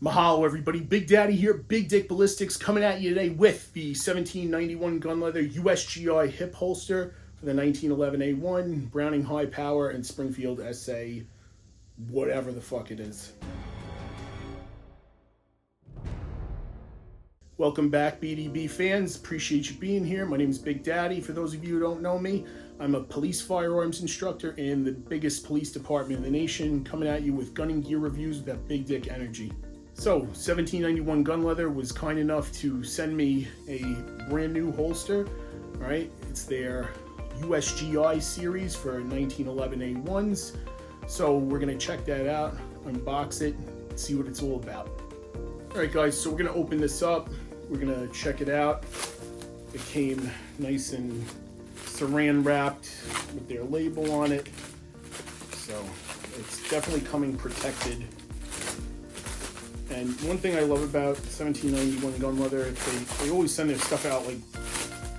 Mahalo everybody, Big Daddy here, Big Dick Ballistics, coming at you today with the 1791 Gunleather USGI hip holster for the 1911 A1, Browning High Power, and Springfield SA, whatever the fuck it is. Welcome back, BDB fans. Appreciate you being here. My name is Big Daddy. For those of you who don't know me, I'm a police firearms instructor in the biggest police department in the nation, coming at you with gun and gear reviews with that big dick energy. So, 1791 Gunleather was kind enough to send me a brand new holster. All right, it's their USGI series for 1911 A1s. So we're gonna check that out, unbox it, see what it's all about. All right, guys. So we're gonna open this up. We're gonna check it out. It came nice and saran wrapped with their label on it, so it's definitely coming protected. And one thing I love about 1791 Gunleather, they always send their stuff out like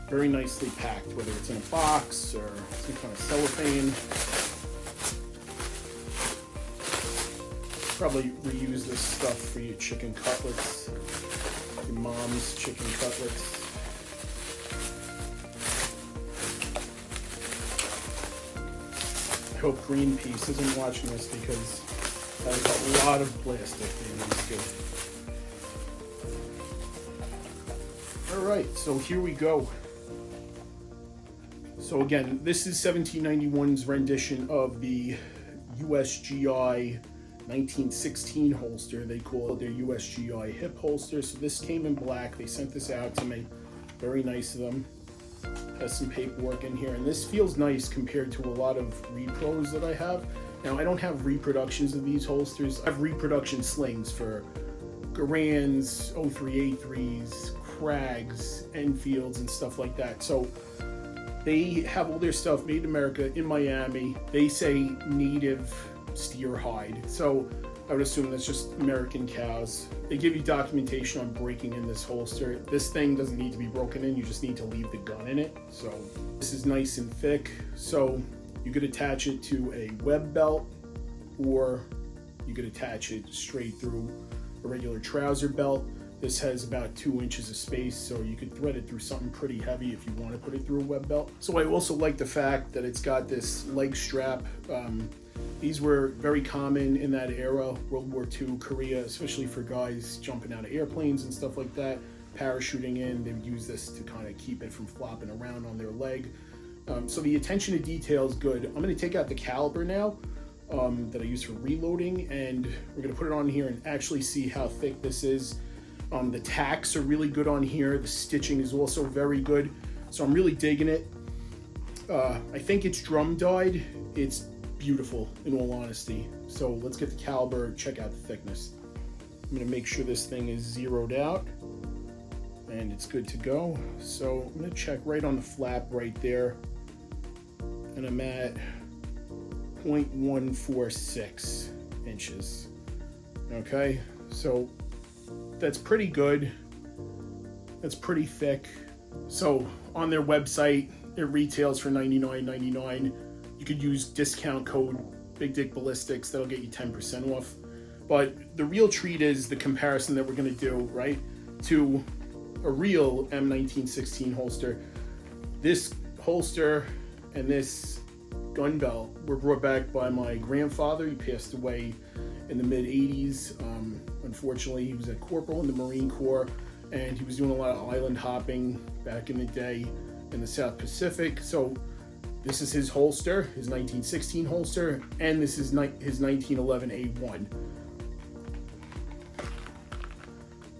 very nicely packed, whether it's in a box or some kind of cellophane. Probably reuse this stuff for your chicken cutlets, your mom's chicken cutlets. I hope Greenpeace isn't watching this because there's a lot of plastic in this. Alright, so here we go. So again, this is 1791's rendition of the USGI 1916 holster. They call it their USGI hip holster. So this came in black. They sent this out to me. Very nice of them. Has some paperwork in here, and this feels nice compared to a lot of repros that I have. Now, I don't have reproductions of these holsters. I have reproduction slings for Garands, 03A3s, Krags, Enfields, and stuff like that. So they have all their stuff made in America, in Miami. They say native steer hide. So I would assume that's just American cows. They give you documentation on breaking in this holster. This thing doesn't need to be broken in, you just need to leave the gun in it. So this is nice and thick. So you could attach it to a web belt, or you could attach it straight through a regular trouser belt. This has about 2 inches of space, so you could thread it through something pretty heavy if you want to put it through a web belt. So I also like the fact that it's got this leg strap. These were very common in that era, World War II, Korea, especially for guys jumping out of airplanes and stuff like that, parachuting in. They would use this to kind of keep it from flopping around on their leg. So the attention to detail is good. I'm going to take out the caliber now that I use for reloading, and we're going to put it on here and actually see how thick this is. The tacks are really good on here. The stitching is also very good. So I'm really digging it. I think it's drum dyed. It's beautiful, in all honesty. So let's get the caliber, check out the thickness. I'm gonna make sure this thing is zeroed out and it's good to go. So I'm gonna check right on the flap right there, and I'm at 0.146 inches. Okay, so that's pretty good. That's pretty thick. So on their website, it retails for $99.99. You could use discount code Big Dick Ballistics. That'll get you 10% off. But the real treat is the comparison that we're going to do, right, to a real M1916 holster. This holster and this gun belt were brought back by my grandfather. He passed away in the mid-80s. Unfortunately, he was a corporal in the Marine Corps, and he was doing a lot of island hopping back in the day in the South Pacific. So this is his holster, his 1916 holster, and this is his 1911 A1.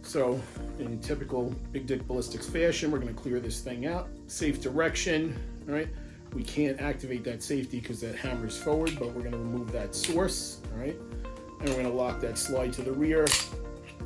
So in typical Big Dick Ballistics fashion, we're going to clear this thing out. Safe direction, all right? We can't activate that safety because that hammers forward, but we're going to remove that source, all right? And we're going to lock that slide to the rear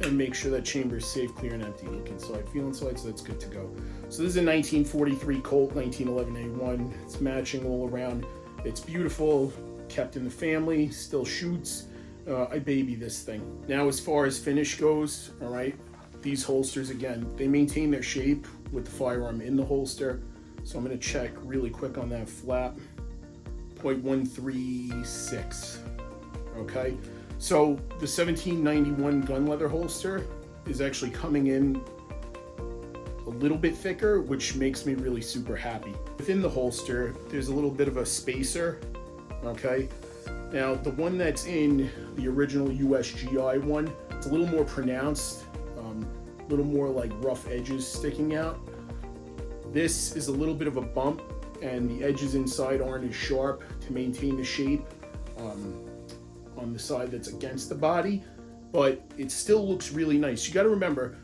and make sure that chamber is safe, clear, and empty. Look inside, feel inside, so that's good to go. So this is a 1943 Colt 1911 A1. It's matching all around. It's beautiful, kept in the family, still shoots. I baby this thing. Now, as far as finish goes, all right, these holsters, again, they maintain their shape with the firearm in the holster. So I'm going to check really quick on that flap. 0.136. Okay, So the 1791 Gunleather holster is actually coming in a little bit thicker, which makes me really super happy. Within the holster, there's a little bit of a spacer, okay? Now, the one that's in the original USGI one, it's a little more pronounced, a little more like rough edges sticking out. This is a little bit of a bump, and the edges inside aren't as sharp to maintain the shape on the side that's against the body, but it still looks really nice. You got to remember,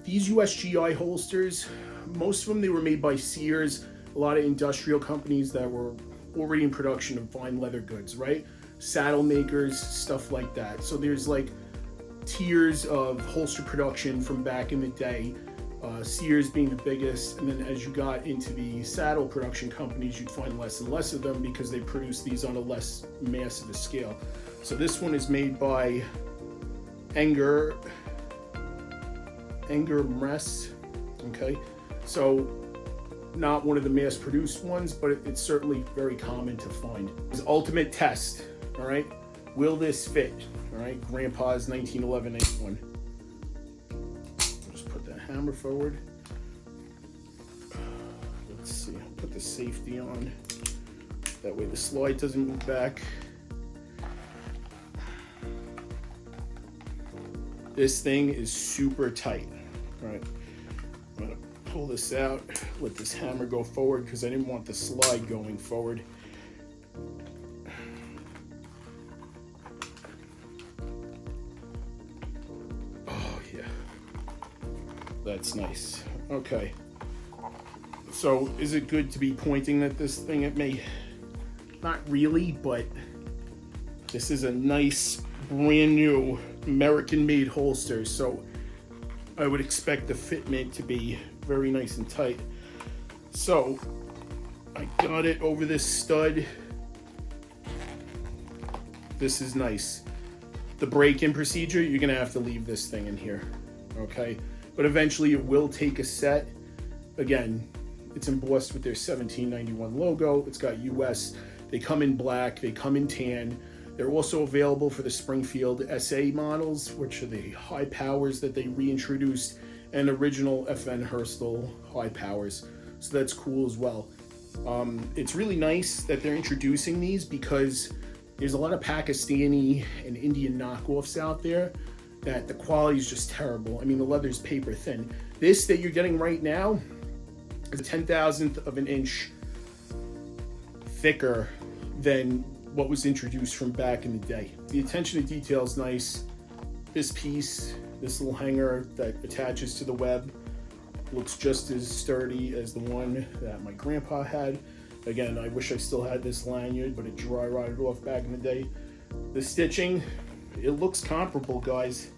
these USGI holsters, most of them, they were made by Sears, a lot of industrial companies that were already in production of fine leather goods, right? Saddle makers, stuff like that. So there's like tiers of holster production from back in the day, Sears being the biggest, and then as you got into the saddle production companies, you'd find less and less of them because they produce these on a less massive scale. So this one is made by Enger Mess, okay? So not one of the mass-produced ones, but it's certainly very common to find. It's ultimate test, all right? Will this fit? All right, Grandpa's 1911-81. Just put that hammer forward. Let's see, I'll put the safety on. That way the slide doesn't move back. This thing is super tight. All right, I'm gonna pull this out, let this hammer go forward because I didn't want the slide going forward. Oh yeah, that's nice. Okay, so is it good to be pointing at this thing at me? Not really, but this is a nice brand new American-made holster, so I would expect the fitment to be very nice and tight. So I got it over this stud. This is nice. The break-in procedure, you're gonna have to leave this thing in here, okay? But eventually it will take a set. Again, it's embossed with their 1791 logo. It's got US. They come in black, they come in tan. They're also available for the Springfield SA models, which are the high powers that they reintroduced, and original FN Herstal high powers. So that's cool as well. It's really nice that they're introducing these because there's a lot of Pakistani and Indian knockoffs out there that the quality is just terrible. I mean, the leather's paper thin. This that you're getting right now is a 10,000th of an inch thicker than what was introduced from back in the day. The attention to detail is nice. This piece, this little hanger that attaches to the web, looks just as sturdy as the one that my grandpa had. Again, I wish I still had this lanyard, but it dry rotted off back in the day. The stitching, it looks comparable, guys.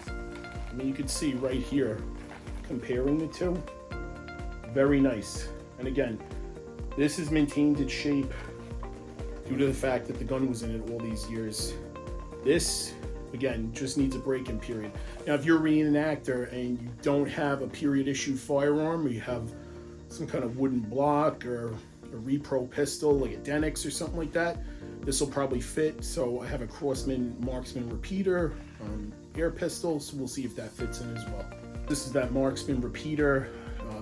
I mean, you can see right here, comparing the two, very nice. And again, this has maintained its shape due to the fact that the gun was in it all these years. This, again, just needs a break-in period. Now, if you're a reenactor and you don't have a period-issued firearm, or you have some kind of wooden block or a repro pistol, like a Denix or something like that, this will probably fit. So I have a Crossman Marksman repeater, air pistol, so we'll see if that fits in as well. This is that Marksman repeater.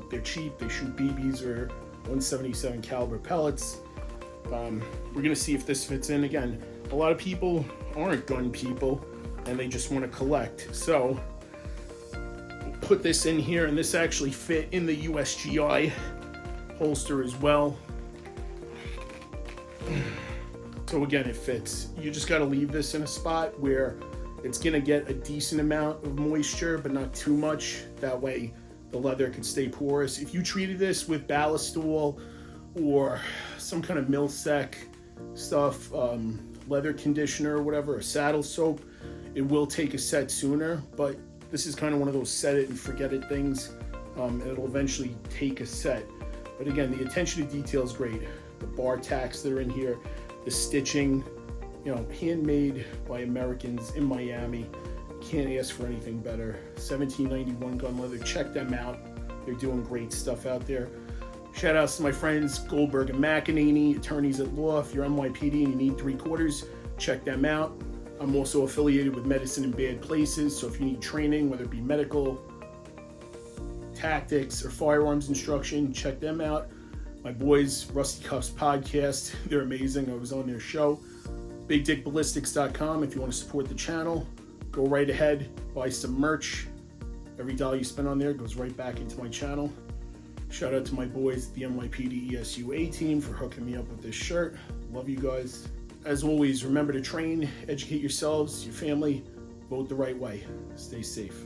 They're cheap, they shoot BBs or 177 caliber pellets. We're gonna see if this fits in. Again, a lot of people aren't gun people and they just want to collect. So we'll put this in here, and this actually fit in the USGI holster as well. So again, it fits. You just got to leave this in a spot where it's gonna get a decent amount of moisture, but not too much. That way the leather can stay porous. If you treated this with Ballistol or some kind of Milsec stuff, leather conditioner or whatever, a saddle soap, it will take a set sooner, but this is kind of one of those set it and forget it things. It'll eventually take a set. But again, the attention to detail is great. The bar tacks that are in here, the stitching, you know, handmade by Americans in Miami. Can't ask for anything better. 1791 Gunleather, check them out. They're doing great stuff out there. Shout outs to my friends Goldberg and McEnany, attorneys at law. If you're NYPD and you need 3/4, check them out. I'm also affiliated with Medicine in Bad Places, so if you need training, whether it be medical, tactics, or firearms instruction, check them out. My boys, Rusty Cuffs Podcast, they're amazing. I was on their show. BigDickBallistics.com if you want to support the channel. Go right ahead, buy some merch. Every dollar you spend on there goes right back into my channel. Shout out to my boys, the NYPD ESUA team, for hooking me up with this shirt. Love you guys. As always, remember to train, educate yourselves, your family, vote the right way. Stay safe.